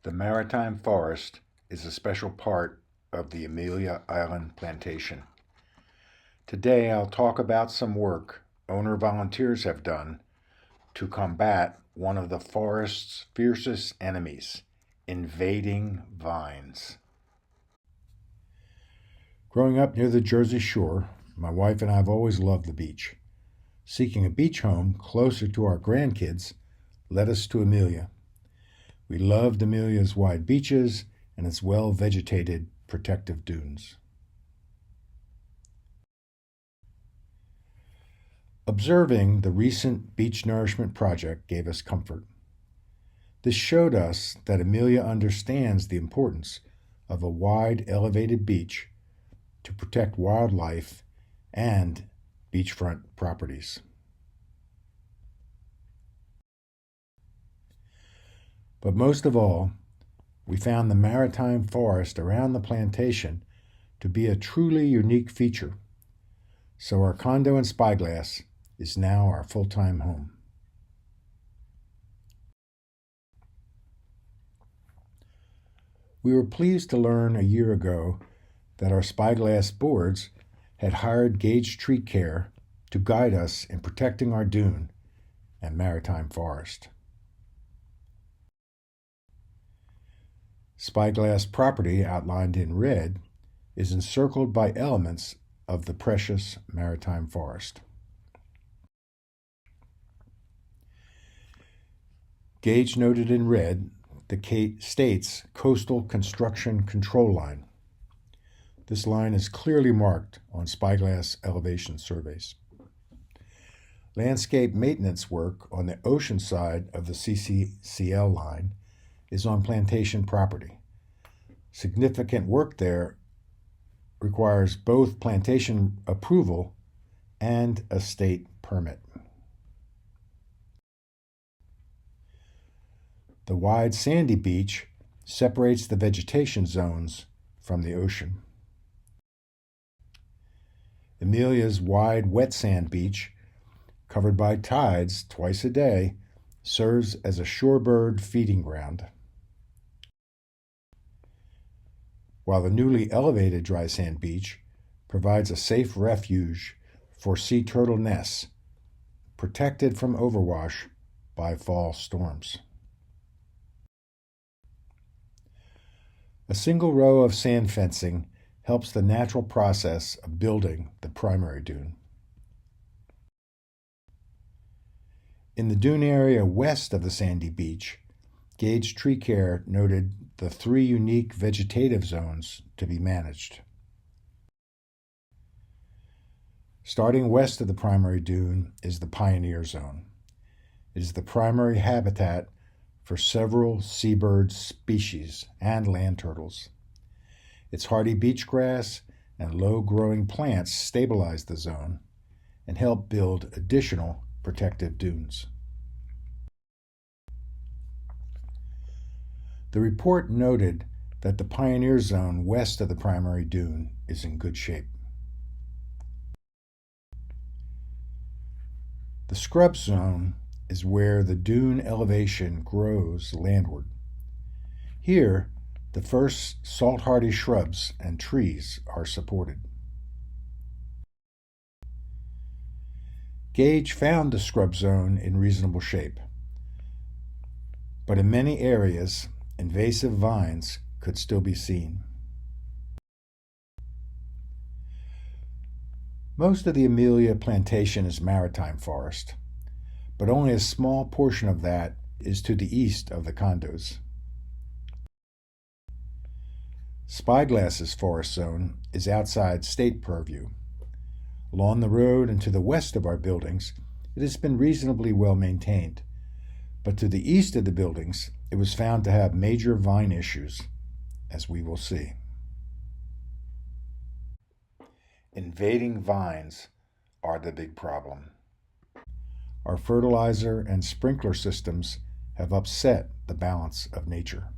The maritime forest is a special part of the Amelia Island Plantation. Today I'll talk about some work owner volunteers have done to combat one of the forest's fiercest enemies, invading vines. Growing up near the Jersey Shore, my wife and I have always loved the beach. Seeking a beach home closer to our grandkids led us to Amelia. We loved Amelia's wide beaches and its well-vegetated protective dunes. Observing the recent beach nourishment project gave us comfort. This showed us that Amelia understands the importance of a wide, elevated beach to protect wildlife and beachfront properties. But most of all, we found the maritime forest around the plantation to be a truly unique feature. So our condo in Spyglass is now our full-time home. We were pleased to learn a year ago that our Spyglass boards had hired Gage Tree Care to guide us in protecting our dune and maritime forest. Spyglass property, outlined in red, is encircled by elements of the precious maritime forest. Gage noted in red the state's coastal construction control line. This line is clearly marked on Spyglass elevation surveys. Landscape maintenance work on the ocean side of the CCCL line is on plantation property. Significant work there requires both plantation approval and a state permit. The wide sandy beach separates the vegetation zones from the ocean. Amelia's wide wet sand beach, covered by tides twice a day, serves as a shorebird feeding ground, while the newly elevated dry sand beach provides a safe refuge for sea turtle nests, protected from overwash by fall storms. A single row of sand fencing helps the natural process of building the primary dune. In the dune area west of the sandy beach, Gage Tree Care noted the 3 unique vegetative zones to be managed. Starting west of the primary dune is the Pioneer Zone. It is the primary habitat for several seabird species and land turtles. Its hardy beach grass and low-growing plants stabilize the zone and help build additional protective dunes. The report noted that the Pioneer Zone west of the primary dune is in good shape. The Scrub Zone is where the dune elevation grows landward. Here, the first salt-hardy shrubs and trees are supported. Gage found the Scrub Zone in reasonable shape, but in many areas, invasive vines could still be seen. Most of the Amelia plantation is maritime forest, but only a small portion of that is to the east of the condos. Spyglass's forest zone is outside state purview. Along the road and to the west of our buildings, it has been reasonably well maintained, but to the east of the buildings, it was found to have major vine issues, as we will see. Invading vines are the big problem. Our fertilizer and sprinkler systems have upset the balance of nature.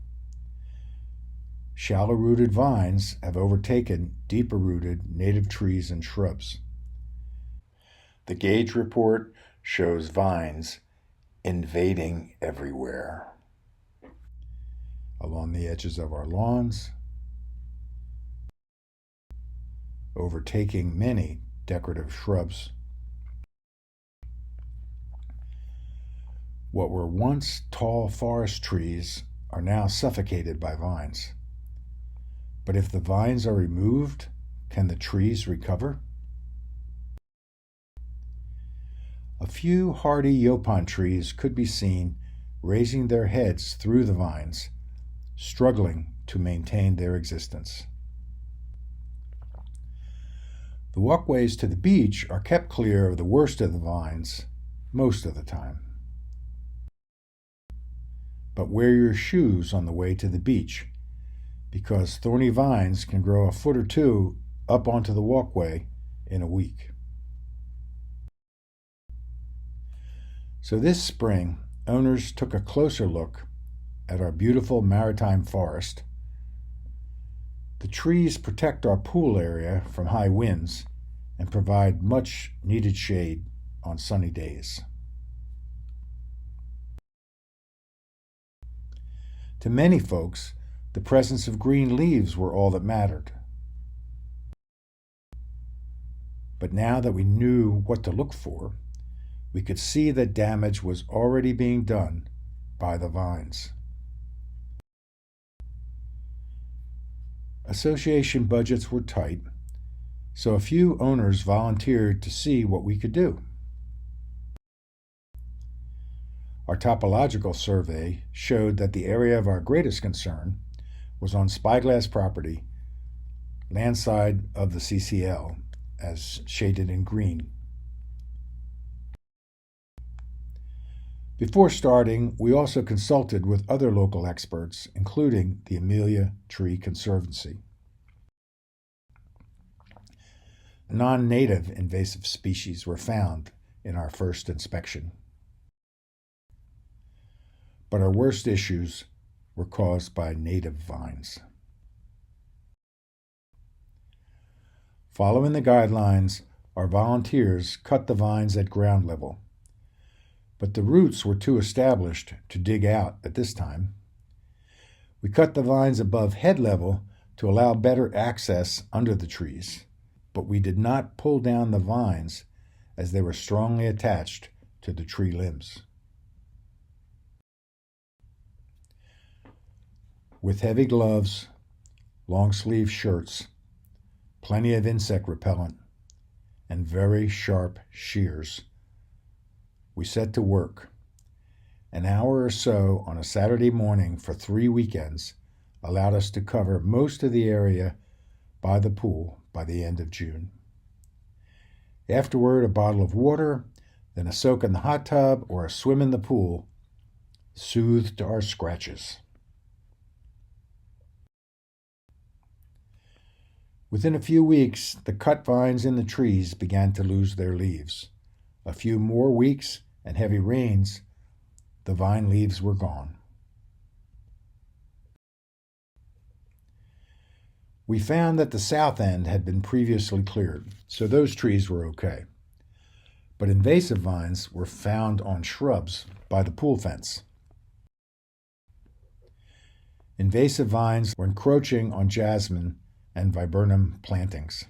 Shallow-rooted vines have overtaken deeper-rooted native trees and shrubs. The Gage report shows vines invading everywhere. along the edges of our lawns, overtaking many decorative shrubs. What were once tall forest trees are now suffocated by vines. But if the vines are removed, can the trees recover? A few hardy yaupon trees could be seen raising their heads through the vines, struggling to maintain their existence. The walkways to the beach are kept clear of the worst of the vines most of the time. But wear your shoes on the way to the beach, because thorny vines can grow a foot or two up onto the walkway in a week. So this spring, owners took a closer look at our beautiful maritime forest. The trees protect our pool area from high winds and provide much needed shade on sunny days. To many folks, the presence of green leaves were all that mattered. But now that we knew what to look for, we could see that damage was already being done by the vines. Association budgets were tight, so a few owners volunteered to see what we could do. Our topological survey showed that the area of our greatest concern was on Spyglass property, landside of the CCL, as shaded in green. Before starting, we also consulted with other local experts, including the Amelia Tree Conservancy. Non-native invasive species were found in our first inspection. But our worst issues were caused by native vines. Following the guidelines, our volunteers cut the vines at ground level, but the roots were too established to dig out at this time. We cut the vines above head level to allow better access under the trees, but we did not pull down the vines as they were strongly attached to the tree limbs. With heavy gloves, long-sleeve shirts, plenty of insect repellent, and very sharp shears, we set to work. An hour or so on a Saturday morning for 3 weekends allowed us to cover most of the area by the pool by the end of June. Afterward, a bottle of water, then a soak in the hot tub or a swim in the pool soothed our scratches. Within a few weeks, the cut vines in the trees began to lose their leaves. A few more weeks and heavy rains, the vine leaves were gone. We found that the south end had been previously cleared, so those trees were okay. But invasive vines were found on shrubs by the pool fence. Invasive vines were encroaching on jasmine and viburnum plantings.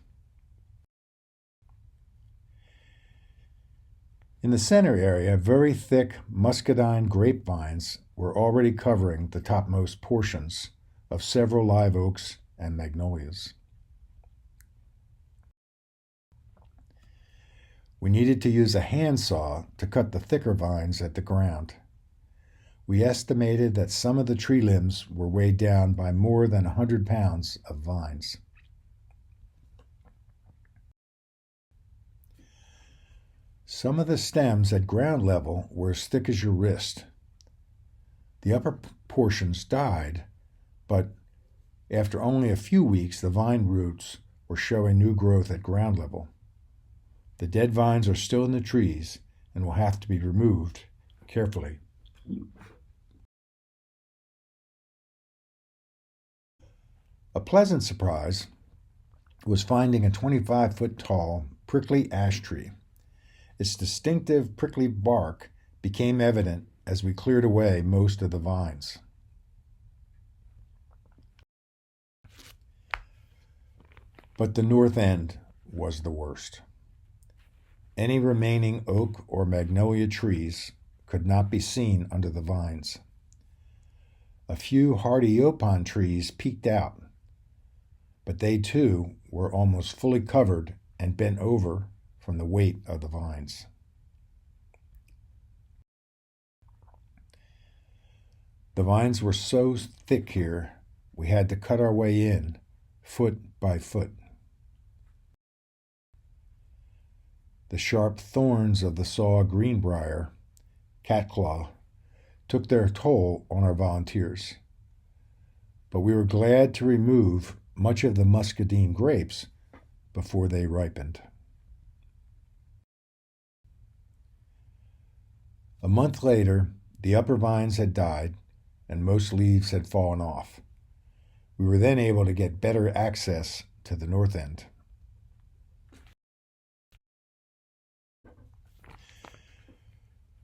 In the center area, very thick muscadine grapevines were already covering the topmost portions of several live oaks and magnolias. We needed to use a handsaw to cut the thicker vines at the ground. We estimated that some of the tree limbs were weighed down by more than 100 pounds of vines. Some of the stems at ground level were as thick as your wrist. The upper portions died, but after only a few weeks, the vine roots were showing new growth at ground level. The dead vines are still in the trees and will have to be removed carefully. A pleasant surprise was finding a 25-foot tall prickly ash tree. Its distinctive prickly bark became evident as we cleared away most of the vines. But the north end was the worst. Any remaining oak or magnolia trees could not be seen under the vines. A few hardy yaupon trees peeked out, but they too were almost fully covered and bent over from the weight of the vines. The vines were so thick here, we had to cut our way in, foot by foot. The sharp thorns of the saw greenbrier, catclaw, took their toll on our volunteers, but we were glad to remove much of the muscadine grapes before they ripened. A month later, the upper vines had died and most leaves had fallen off. We were then able to get better access to the north end.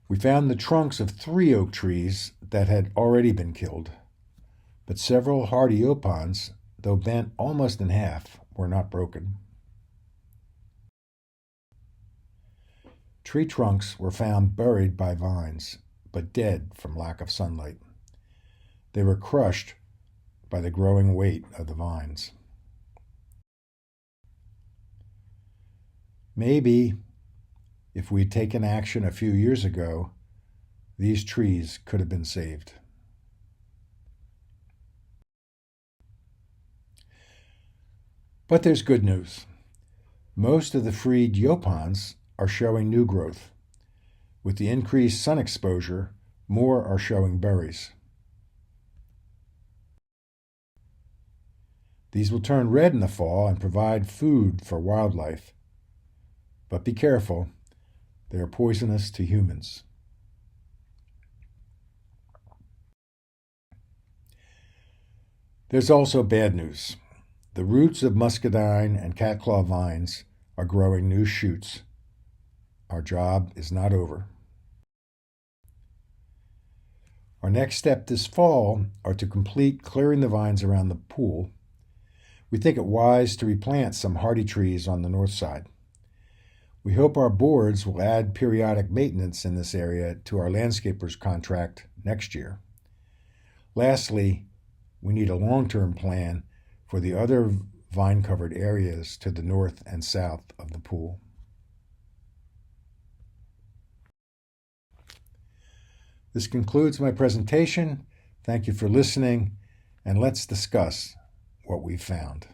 We found the trunks of 3 oak trees that had already been killed, but several hardy yaupons, though bent almost in half, were not broken. Tree trunks were found buried by vines, but dead from lack of sunlight. They were crushed by the growing weight of the vines. Maybe, if we'd taken action a few years ago, these trees could have been saved. But there's good news. Most of the freed yaupons are showing new growth. With the increased sun exposure, more are showing berries. These will turn red in the fall and provide food for wildlife. But be careful, they are poisonous to humans. There's also bad news. The roots of muscadine and catclaw vines are growing new shoots. Our job is not over. Our next step this fall are to complete clearing the vines around the pool. We think it wise to replant some hardy trees on the north side. We hope our boards will add periodic maintenance in this area to our landscaper's contract next year. Lastly, we need a long-term plan for the other vine-covered areas to the north and south of the pool. This concludes my presentation. Thank you for listening, and let's discuss what we found.